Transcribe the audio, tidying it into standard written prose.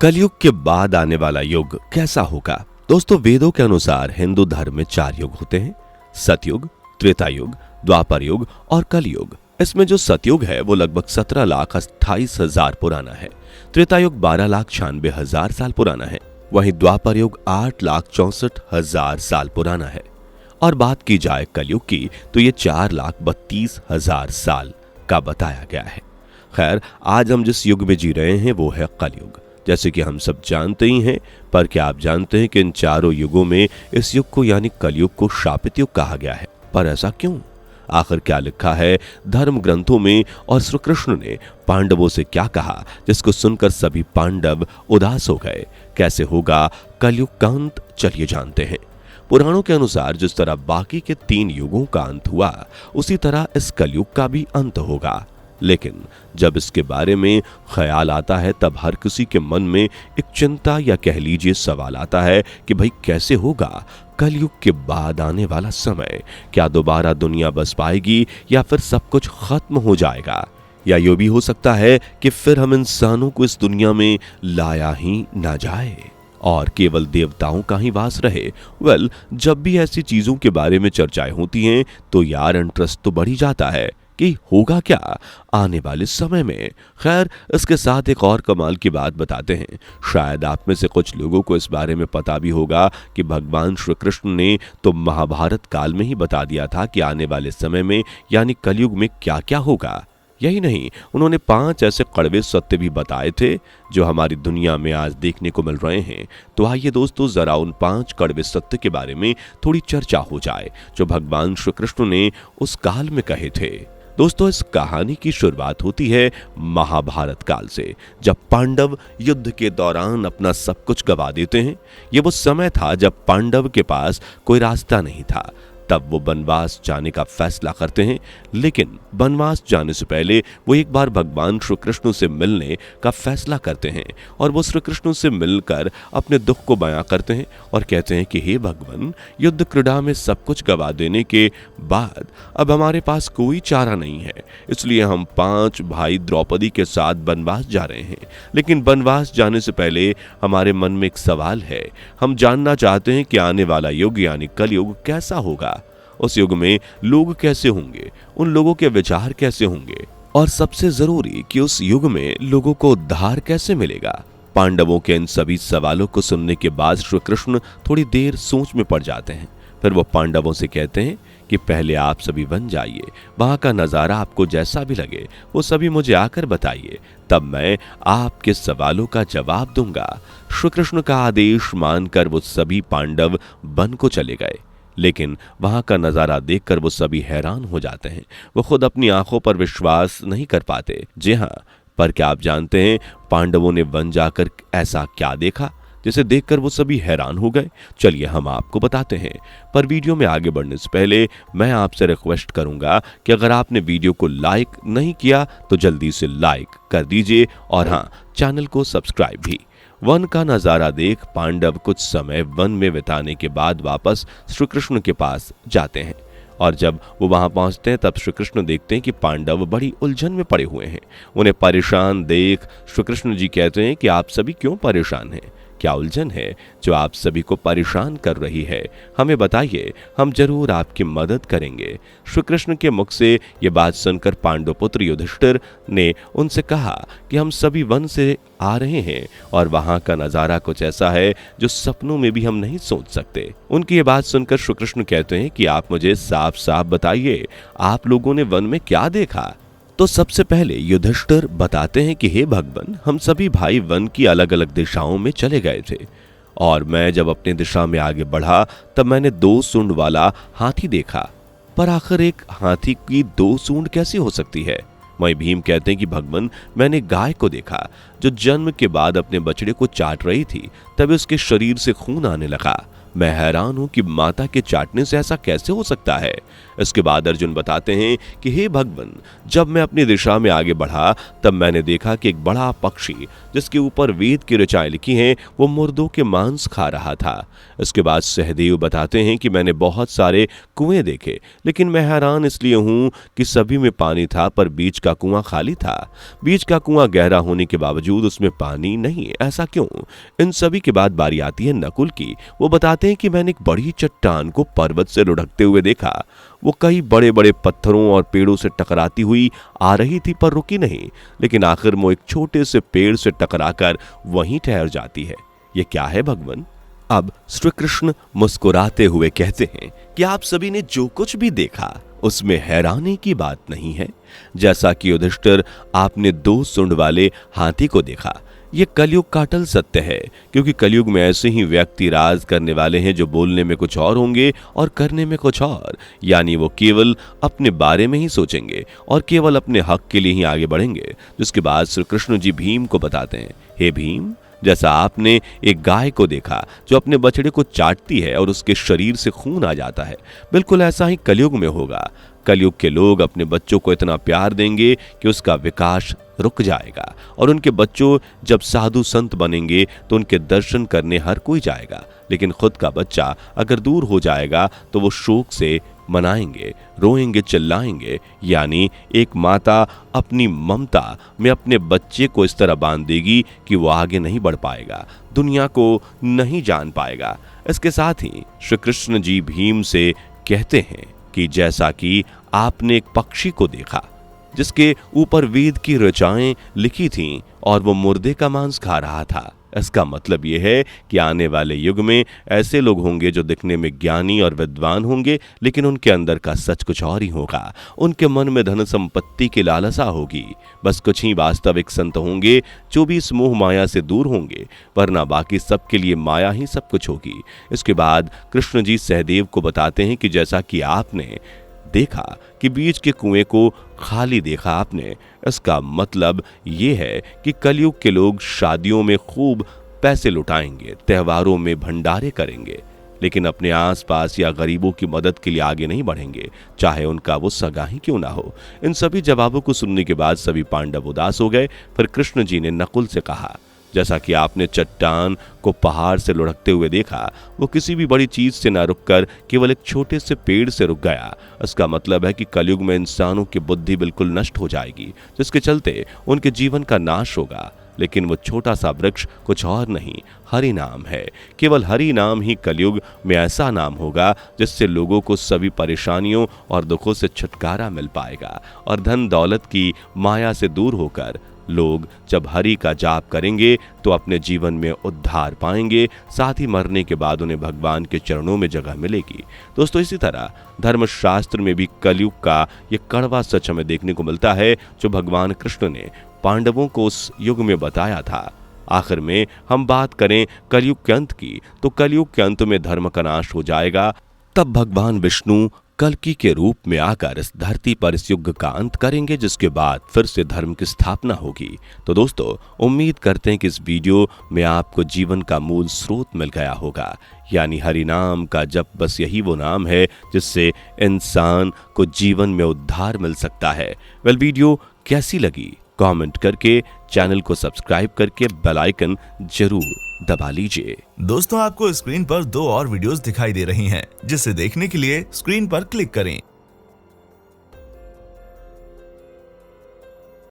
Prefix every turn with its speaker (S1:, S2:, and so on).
S1: कलयुग के बाद आने वाला युग कैसा होगा? दोस्तों, वेदों के अनुसार हिंदू धर्म में 4 युग होते हैं: सतयुग, त्रेता युग, द्वापर युग और कलयुग। इसमें जो सतयुग है वो लगभग 17,28,000 पुराना है। त्रेता युग 12,96,000 साल पुराना है। वहीं द्वापर युग 8,64,000 साल पुराना है। और बात की जाए कलयुग की तो ये 4,32,000 साल का बताया गया है। खैर, आज हम जिस युग में जी रहे हैं वो है कलयुग, जैसे कि हम सब जानते ही हैं। पर क्या आप जानते हैं कि इन चारों युगों में इस युग को यानी कलयुग को शापित युग कहा गया है? पर ऐसा क्यों? आखिर क्या लिखा है धर्म ग्रंथों में, और श्री कृष्ण ने पांडवों से क्या कहा जिसको सुनकर सभी पांडव उदास हो गए? कैसे होगा कलयुग का अंत? चलिए जानते हैं। पुराणों के अनुसार जिस तरह बाकी के 3 युगों का अंत हुआ, उसी तरह इस कलयुग का भी अंत होगा। लेकिन जब इसके बारे में ख्याल आता है तब हर किसी के मन में एक चिंता या कह लीजिए सवाल आता है कि भाई कैसे होगा कलयुग के बाद आने वाला समय? क्या दोबारा दुनिया बस पाएगी या फिर सब कुछ खत्म हो जाएगा? या ये भी हो सकता है कि फिर हम इंसानों को इस दुनिया में लाया ही ना जाए और केवल देवताओं का ही वास रहे। जब भी ऐसी चीजों के बारे में चर्चाएं होती हैं तो यार इंटरेस्ट तो बढ़ ही जाता है कि होगा क्या आने वाले समय में। खैर, इसके साथ एक और कमाल की बात बताते हैं। शायद आप में से कुछ लोगों को इस बारे में पता भी होगा कि भगवान श्री कृष्ण ने तो महाभारत काल में ही बता दिया था कि आने वाले समय में यानी कलयुग में क्या क्या होगा। यही नहीं, उन्होंने 5 ऐसे कड़वे सत्य भी बताए थे जो हमारी दुनिया में आज देखने को मिल रहे हैं। तो आइए दोस्तों, जरा उन 5 कड़वे सत्य के बारे में थोड़ी चर्चा हो जाए जो भगवान श्री कृष्ण ने उस काल में कहे थे। दोस्तों, इस कहानी की शुरुआत होती है महाभारत काल से, जब पांडव युद्ध के दौरान अपना सब कुछ गवा देते हैं। ये वो समय था जब पांडव के पास कोई रास्ता नहीं था। तब वो वनवास जाने का फैसला करते हैं। लेकिन वनवास जाने से पहले वो एक बार भगवान श्री कृष्ण से मिलने का फैसला करते हैं और वो श्री कृष्ण से मिलकर अपने दुख को बयां करते हैं और कहते हैं कि हे भगवान, युद्ध क्रीड़ा में सब कुछ गवा देने के बाद अब हमारे पास कोई चारा नहीं है, इसलिए हम 5 भाई द्रौपदी के साथ वनवास जा रहे हैं। लेकिन वनवास जाने से पहले हमारे मन में एक सवाल है। हम जानना चाहते हैं कि आने वाला युग यानी कलयुग कैसा होगा। उस युग में लोग कैसे होंगे, उन लोगों के विचार कैसे होंगे, और सबसे जरूरी कि उस युग में लोगों को उद्धार कैसे मिलेगा। पांडवों के इन सभी सवालों को सुनने के बाद श्री कृष्ण थोड़ी देर सोच में पड़ जाते हैं। फिर वो पांडवों से कहते हैं कि पहले आप सभी वन जाइए, वहां का नजारा आपको जैसा भी लगे वो सभी मुझे आकर बताइए, तब मैं आपके सवालों का जवाब दूंगा। श्री कृष्ण का आदेश मानकर वो सभी पांडव वन को चले गए। लेकिन वहां का नजारा देखकर वो सभी हैरान हो जाते हैं। वो खुद अपनी आंखों पर विश्वास नहीं कर पाते। जी हाँ, पर क्या आप जानते हैं पांडवों ने वन जाकर ऐसा क्या देखा जिसे देखकर वो सभी हैरान हो गए? चलिए हम आपको बताते हैं। पर वीडियो में आगे बढ़ने से पहले मैं आपसे रिक्वेस्ट करूंगा कि अगर आपने वीडियो को लाइक नहीं किया तो जल्दी से लाइक कर दीजिए और हाँ, चैनल को सब्सक्राइब भी। वन का नजारा देख पांडव कुछ समय वन में बिताने के बाद वापस श्री कृष्ण के पास जाते हैं। और जब वो वहां पहुंचते हैं तब श्री कृष्ण देखते हैं कि पांडव बड़ी उलझन में पड़े हुए हैं। उन्हें परेशान देख श्री कृष्ण जी कहते हैं कि आप सभी क्यों परेशान हैं? क्या उलझन है जो आप सभी को परेशान कर रही है? हमें बताइए, हम जरूर आपकी मदद करेंगे। श्री कृष्ण के मुख से ये बात सुनकर पांडुपुत्र युधिष्ठिर ने उनसे कहा कि हम सभी वन से आ रहे हैं और वहां का नजारा कुछ ऐसा है जो सपनों में भी हम नहीं सोच सकते। उनकी ये बात सुनकर श्री कृष्ण कहते हैं कि आप मुझे साफ साफ बताइए, आप लोगों ने वन में क्या देखा? तो सबसे पहले युधिष्ठिर बताते हैं कि हे भगवान, हम सभी भाई वन की अलग अलग दिशाओं में चले गए थे और मैं जब अपनी दिशा में आगे बढ़ा तब मैंने 2 सूंड वाला हाथी देखा। पर आखिर एक हाथी की 2 सूंड कैसी हो सकती है? वहीं भीम कहते हैं कि भगवान, मैंने गाय को देखा जो जन्म के बाद अपने बछड़े को चाट रही थी, तभी उसके शरीर से खून आने लगा। मैं हैरान हूं कि माता के चाटने से ऐसा कैसे हो सकता है। इसके बाद अर्जुन बताते हैं कि हे भगवान, जब मैं अपनी दिशा में आगे बढ़ा तब मैंने देखा कि एक बड़ा पक्षी जिसके ऊपर वेद की ऋचाएं लिखी हैं वो मुर्दों के मांस खा रहा था। इसके बाद सहदेव बताते हैं कि मैंने बहुत सारे कुएं देखे, लेकिन मैं हैरान इसलिए हूं कि सभी में पानी था पर बीच का कुआं खाली था। बीच का कुआं गहरा होने के बावजूद उसमें पानी नहीं, ऐसा क्यों? इन सभी के बाद बारी आती है नकुल की। वो बताते हैं कि मैंने एक बड़ी चट्टान को पर्वत से लुढ़कते हुए देखा। वो कई बड़े बड़े पत्थरों और पेड़ों से टकराती हुई आ रही थी पर रुकी नहीं, लेकिन आखिर वो एक छोटे से पेड़ से टकराकर वहीं ठहर जाती है। ये क्या है भगवान? अब श्री कृष्ण मुस्कुराते हुए कहते हैं कि आप सभी ने जो कुछ भी देखा उसमें हैरानी की बात नहीं है। जैसा कि युधिष्ठिर, आपने 2 सूंड वाले हाथी को देखा। ये कलयुग का अटल सत्य है, क्योंकि कलयुग में ऐसे ही व्यक्ति राज करने वाले हैं जो बोलने में कुछ और होंगे और करने में कुछ और, यानी वो केवल अपने बारे में ही सोचेंगे और केवल अपने हक के लिए ही आगे बढ़ेंगे। जिसके बाद श्री कृष्ण जी भीम को बताते हैं, हे भीम, जैसा आपने एक गाय को देखा जो अपने बछड़े को चाटती है और उसके शरीर से खून आ जाता है, बिल्कुल ऐसा ही कलयुग में होगा। कलयुग के लोग अपने बच्चों को इतना प्यार देंगे कि उसका विकास रुक जाएगा, और उनके बच्चों जब साधु संत बनेंगे तो उनके दर्शन करने हर कोई जाएगा, लेकिन खुद का बच्चा अगर दूर हो जाएगा तो वो शोक से मनाएंगे, रोएंगे, चिल्लाएंगे। यानी एक माता अपनी ममता में अपने बच्चे को इस तरह बांध देगी कि वो आगे नहीं बढ़ पाएगा, दुनिया को नहीं जान पाएगा। इसके साथ ही श्री कृष्ण जी भीम से कहते हैं कि जैसा कि आपने एक पक्षी को देखा जिसके ऊपर वेद की ऋचाएं लिखी थीं और वो मुर्दे का मांस खा रहा था, इसका मतलब ये है कि आने वाले युग में ऐसे लोग होंगे जो दिखने में ज्ञानी और विद्वान होंगे, लेकिन उनके अंदर का सच कुछ और ही होगा। उनके मन में धन संपत्ति की लालसा होगी। बस कुछ ही वास्तविक संत होंगे जो भी इस मोह माया से दूर होंगे, वरना बाकी सबके लिए माया ही सब कुछ होगी। इसके बाद कृष्ण जी सहदेव को बताते हैं कि जैसा कि आपने देखा कि बीच के कुएं को खाली देखा आपने, इसका मतलब ये है कि कलयुग के लोग शादियों में खूब पैसे लुटाएंगे, त्योहारों में भंडारे करेंगे, लेकिन अपने आसपास या गरीबों की मदद के लिए आगे नहीं बढ़ेंगे, चाहे उनका वो सगा ही क्यों ना हो। इन सभी जवाबों को सुनने के बाद सभी पांडव उदास हो गए। फिर कृष्ण जी ने नकुल से कहा, जैसा कि आपने चट्टान को पहाड़ से लुढ़कते हुए देखा, वो किसी भी बड़ी चीज से न रुककर केवल एक छोटे से पेड़ से रुक गया। इसका मतलब है कि कलयुग में इंसानों की बुद्धि बिल्कुल नष्ट हो जाएगी, जिसके चलते उनके जीवन का नाश होगा। लेकिन वो छोटा सा वृक्ष कुछ और नहीं, हरि नाम है। केवल हरि नाम ही कलयुग में ऐसा नाम होगा जिससे लोगों को सभी परेशानियों और दुखों से छुटकारा मिल पाएगा, और धन दौलत की माया से दूर होकर लोग जब हरि का जाप करेंगे तो अपने जीवन में उद्धार पाएंगे, साथ ही मरने के बाद उन्हें भगवान के चरणों में जगह मिलेगी। दोस्तों, इसी तरह धर्मशास्त्र में भी कलयुग का ये कड़वा सच हमें देखने को मिलता है जो भगवान कृष्ण ने पांडवों को उस युग में बताया था। आखिर में हम बात करें कलयुग के अंत की, तो कलयुग के अंत में धर्म का नाश हो जाएगा। तब भगवान विष्णु कल्कि के रूप में आकर इस धरती पर इस युग का अंत करेंगे, जिसके बाद फिर से धर्म की स्थापना होगी। तो दोस्तों, उम्मीद करते हैं कि इस वीडियो में आपको जीवन का मूल स्रोत मिल गया होगा, यानी हरि नाम का जप बस यही वो नाम है जिससे इंसान को जीवन में उद्धार मिल सकता है। वीडियो कैसी लगी कमेंट करके, चैनल को सब्सक्राइब करके बेल आइकन जरूर दबा लीजिए।
S2: दोस्तों, आपको स्क्रीन पर 2 और वीडियोस दिखाई दे रही हैं, जिसे देखने के लिए स्क्रीन पर क्लिक करें।